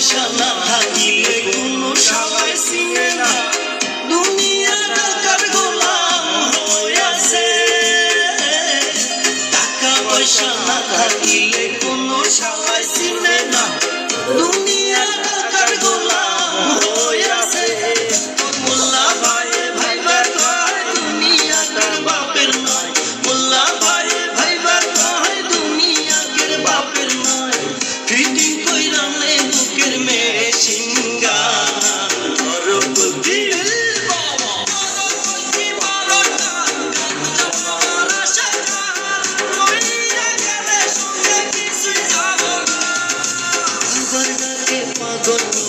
পয়সা না থাকিলে কোনো সবাই চিনে না দুনিয়া টাকার গোলাম হইয়াছে টাকা পয়সা না থাকিলে কোনো সবাই চিনে না দুনিয়া টাকার গোলাম হইয়াছে মোল্লা ভাই ভাইবা কয় দুনিয়া তার বাপের নয় মোল্লা ভাই ভাইবা কয় দুনিয়া কের বাপের নয় ফিটিং কইরা নে বুকের মেশিন গান করবি বাবা করবি মারটা মারা সাজা কইরা গেলে সঙ্গে কিছু যাব না বর্গাকে পাগল